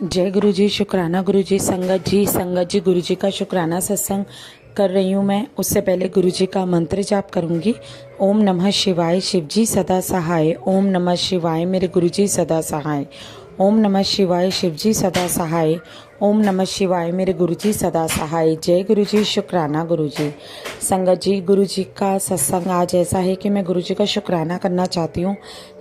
जय गुरु जी, शुक्राना गुरु जी, संगत जी गुरु जी का शुक्राना सत्संग कर रही हूँ मैं। उससे पहले गुरु जी का मंत्र जाप करूँगी। ओम नमः शिवाय, शिव जी सदा सहाय। ओम नमः शिवाय, मेरे गुरु जी सदा सहाय। ओम नमः शिवाय, शिव जी सदा सहाय। ओम नमः शिवाय, मेरे गुरु जी सदा सहाय। जय गुरु जी, शुक्राना गुरु जी। संगत जी, गुरु जी का सत्संग आज ऐसा है कि मैं गुरु जी का शुक्राना करना चाहती हूँ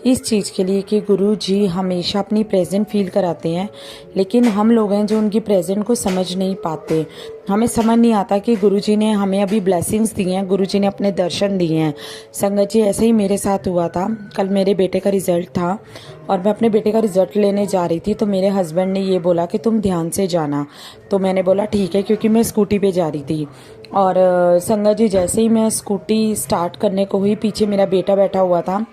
इस चीज़ के लिए कि गुरु जी हमेशा अपनी प्रेजेंट फील कराते हैं, लेकिन हम लोग हैं जो उनकी प्रेजेंट को समझ नहीं पाते। हमें समझ नहीं आता कि गुरु जी ने हमें अभी ब्लेसिंग्स दी हैं, गुरु जी ने अपने दर्शन दिए हैं। संगत जी, ऐसे ही मेरे साथ हुआ था। कल मेरे बेटे का रिजल्ट था और मैं अपने बेटे का रिजल्ट लेने जा रही थी, तो मेरे हस्बैंड ने ये बोला कि तुम ध्यान से जाना। तो मैंने बोला ठीक है, क्योंकि मैं स्कूटी पे जा रही थी। और संगत जी, जैसे ही मैं स्कूटी स्टार्ट करने को हुई, पीछे मेरा बेटा बैठा हुआ था।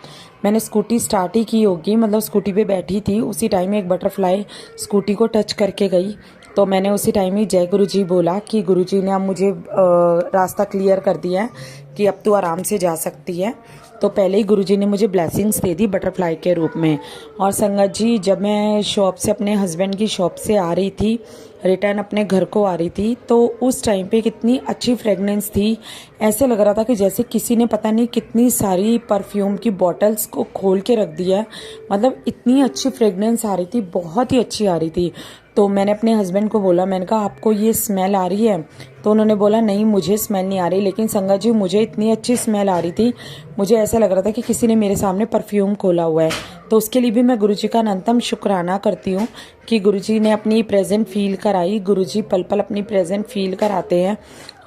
मैंने स्कूटी स्टार्ट ही की होगी, मतलब स्कूटी पे बैठी थी, उसी टाइम एक बटरफ्लाई स्कूटी को टच करके गई। तो मैंने उसी टाइम ही जय गुरु जी बोला कि गुरु जी ने अब मुझे रास्ता क्लियर कर दिया है कि अब तू आराम से जा सकती है। तो पहले ही गुरु जी ने मुझे ब्लेसिंग्स दे दी बटरफ्लाई के रूप में। और संगत जी, जब मैं शॉप से, अपने हस्बैंड की शॉप से आ रही थी, रिटर्न अपने घर को आ रही थी, तो उस टाइम पे कितनी अच्छी फ्रेगनेंस थी। ऐसे लग रहा था कि जैसे किसी ने पता नहीं कितनी सारी परफ्यूम की बॉटल्स को खोल के रख दिया है। मतलब इतनी अच्छी फ्रेगनेंस आ रही थी, बहुत ही अच्छी आ रही थी। तो मैंने अपने हस्बैंड को बोला, मैंने कहा आपको ये स्मेल आ रही है? तो उन्होंने बोला नहीं, मुझे स्मेल नहीं आ रही। लेकिन संगत जी, मुझे इतनी अच्छी स्मेल आ रही थी, मुझे ऐसा लग रहा था कि किसी ने मेरे सामने परफ्यूम खोला हुआ है। तो उसके लिए भी मैं गुरु जी का अनंतम शुक्राना करती हूँ कि गुरु जी ने अपनी प्रेजेंट फील कराई। गुरु जी पल पल अपनी प्रेजेंट फील कराते हैं।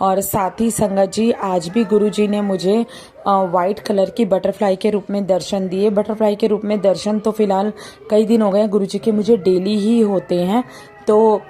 और साथ ही संगत जी, आज भी गुरु जी ने मुझे वाइट कलर की बटरफ्लाई के रूप में दर्शन दिए। बटरफ्लाई के रूप में दर्शन तो फिलहाल कई दिन हो गए गुरु जी के मुझे डेली ही होते हैं। तो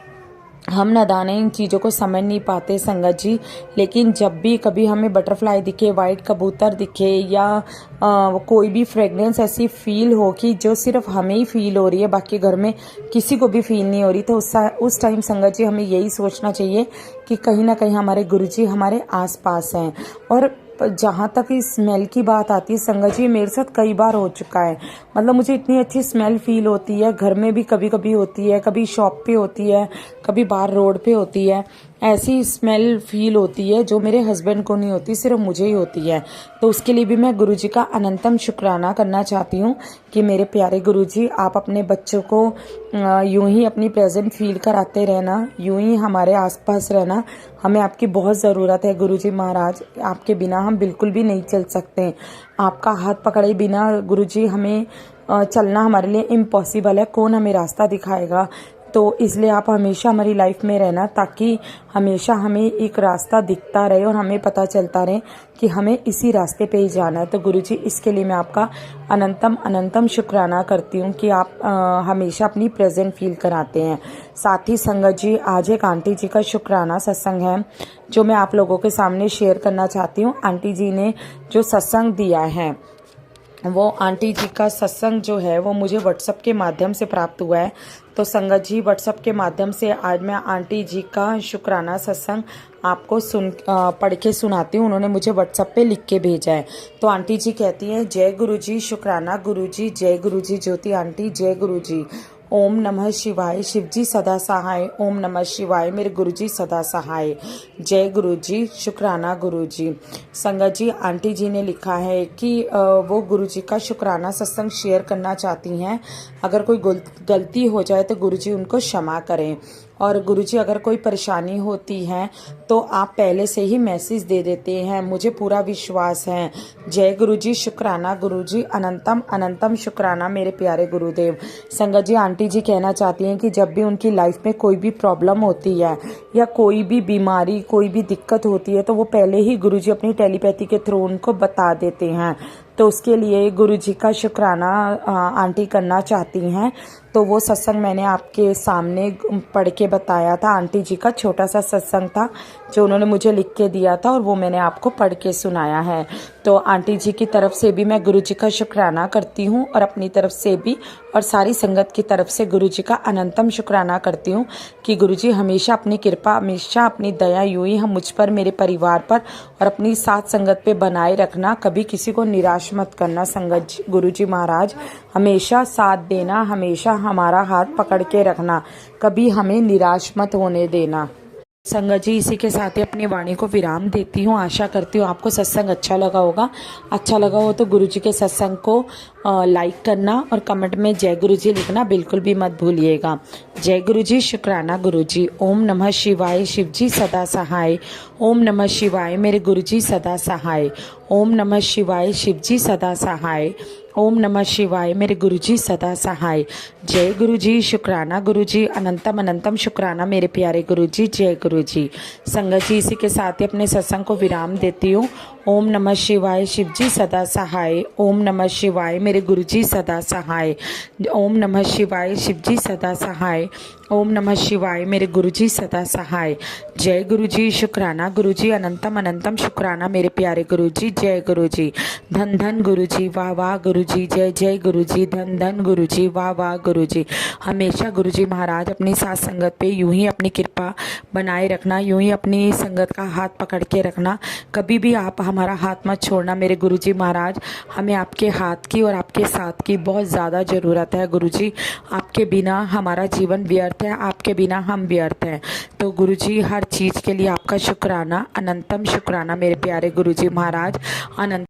हम नादाने इन चीज़ों को समझ नहीं पाते संगत जी। लेकिन जब भी कभी हमें बटरफ्लाई दिखे, वाइट कबूतर दिखे, या कोई भी फ्रेगनेंस ऐसी फील हो कि जो सिर्फ हमें ही फील हो रही है, बाकी घर में किसी को भी फील नहीं हो रही, तो उस टाइम संगत जी हमें यही सोचना चाहिए कि कहीं ना कहीं हमारे गुरुजी हमारे आसपास हैं। और जहाँ तक इस स्मेल की बात आती है संगत जी, मेरे साथ कई बार हो चुका है। मतलब मुझे इतनी अच्छी स्मेल फील होती है, घर में भी कभी कभी होती है, कभी शॉप पे होती है, कभी बाहर रोड पे होती है। ऐसी स्मेल फील होती है जो मेरे हस्बैंड को नहीं होती, सिर्फ मुझे ही होती है। तो उसके लिए भी मैं गुरुजी का अनंतम शुक्राना करना चाहती हूँ कि मेरे प्यारे गुरुजी, आप अपने बच्चों को यूं ही अपनी प्रेजेंट फील कराते रहना, यूं ही हमारे आसपास रहना। हमें आपकी बहुत ज़रूरत है गुरुजी महाराज, आपके बिना हम बिल्कुल भी नहीं चल सकते। आपका हाथ पकड़े बिना गुरुजी हमें चलना हमारे लिए इम्पॉसिबल है। कौन हमें रास्ता दिखाएगा? तो इसलिए आप हमेशा हमारी लाइफ में रहना, ताकि हमेशा हमें एक रास्ता दिखता रहे और हमें पता चलता रहे कि हमें इसी रास्ते पे ही जाना है। तो गुरुजी, इसके लिए मैं आपका अनंतम अनंतम शुक्राना करती हूँ कि आप हमेशा अपनी प्रेजेंट फील कराते हैं। साथ ही संगत जी, आज एक आंटी जी का शुक्राना सत्संग है जो मैं आप लोगों के सामने शेयर करना चाहती हूँ। आंटी जी ने जो सत्संग दिया है, वो आंटी जी का सत्संग जो है वो मुझे व्हाट्सएप के माध्यम से प्राप्त हुआ है। तो संगत जी, व्हाट्सएप के माध्यम से आज मैं आंटी जी का शुक्राना सत्संग आपको पढ़ के सुनाती हूँ। उन्होंने मुझे व्हाट्सएप पे लिख के भेजा है। तो आंटी जी कहती हैं, जय गुरु जी, शुक्राना गुरु जी, जय गुरु जी। ज्योति आंटी, जय गुरु जी। ओम नमः शिवाय, शिव जी सदा सहाय। ओम नमः शिवाय, मेरे गुरु जी सदा सहाय। जय गुरु जी, शुक्राना गुरु जी। संगत जी, आंटी जी ने लिखा है कि वो गुरु जी का शुक्राना सत्संग शेयर करना चाहती हैं। अगर कोई गलती हो जाए तो गुरु जी उनको क्षमा करें। और गुरुजी, अगर कोई परेशानी होती है तो आप पहले से ही मैसेज दे देते हैं, मुझे पूरा विश्वास है। जय गुरुजी, शुक्राना गुरुजी, अनंतम अनंतम शुक्राना मेरे प्यारे गुरुदेव। संगत जी, आंटी जी कहना चाहती हैं कि जब भी उनकी लाइफ में कोई भी प्रॉब्लम होती है या कोई भी बीमारी, कोई भी दिक्कत होती है, तो वो पहले ही गुरुजी अपनी टेलीपैथी के थ्रू उनको बता देते हैं। तो उसके लिए गुरुजी का शुक्राना आंटी करना चाहती हैं। तो वो सत्संग मैंने आपके सामने पढ़ के बताया था। आंटी जी का छोटा सा सत्संग था जो उन्होंने मुझे लिख के दिया था, और वो मैंने आपको पढ़ के सुनाया है। तो आंटी जी की तरफ से भी मैं गुरु जी का शुक्राना करती हूँ और अपनी तरफ से भी और सारी संगत की तरफ से गुरु जी का अनंतम शुक्राना करती हूँ कि गुरु जी हमेशा अपनी कृपा, हमेशा अपनी दया यूं ही हम मुझ पर, मेरे परिवार पर और अपनी साथ संगत पे बनाए रखना। कभी किसी को निराश मत करना संगत जी, गुरु जी महाराज हमेशा साथ देना, हमेशा हमारा हाथ पकड़ के रखना, कभी हमें निराश मत होने देना। संगत जी इसी के साथ ही अपनी वाणी को विराम देती हूँ। आशा करती हूँ आपको सत्संग अच्छा लगा होगा। अच्छा लगा हो तो गुरु जी के सत्संग को लाइक करना और कमेंट में जय गुरु जी लिखना बिल्कुल भी मत भूलिएगा। जय गुरु जी, शुक्राना गुरु जी। ओम नमः शिवाय, शिव जी सदा सहाय। ओम नमः शिवाय, मेरे गुरु जी सदा सहाय। ओम नमः शिवाय, शिव जी सदा सहाय। ओम नमः शिवाय, मेरे गुरु जी सदा सहाय। जय गुरु जी, शुक्राना गुरु जी। अनंतम अनंतम शुक्राना मेरे प्यारे गुरु जी। जय गुरु जी। संगत जी इसी के साथ ही अपने सत्संग को विराम देती हूँ। ओम नमः शिवाय, शिव जी सदा सहाय। ओम नमः शिवाय, मेरे गुरु जी सदा सहाय। ओम नमः शिवाय, शिव जी सदा सहाय। ओम नमः शिवाय, मेरे गुरु जी सदा सहाय। जय गुरु जी, शुक्राना गुरु जी। अनंतम अनंतम शुक्राना मेरे प्यारे गुरु जी। जय गुरु जी। धन धन गुरु जी, वाह वाह गुरु जी। जय जय गुरु जी। धन धन गुरु जी, वाह वाह गुरु जी। हमेशा गुरु जी महाराज अपनी साथ संगत पे यूं ही अपनी कृपा बनाए रखना, यूं ही अपनी संगत का हाथ पकड़ के रखना। कभी भी आप हमारा हाथ मत छोड़ना मेरे गुरु जी महाराज। हमें आपके हाथ की और आपके साथ की बहुत ज़्यादा ज़रूरत है गुरु जी। आपके बिना हमारा जीवन व्यर्थ है, आपके बिना हम व्यर्थ हैं। तो गुरु जी हर चीज़ के लिए आपका शुक्राना, अनंतम शुक्राना मेरे प्यारे गुरु जी महाराज। अनंत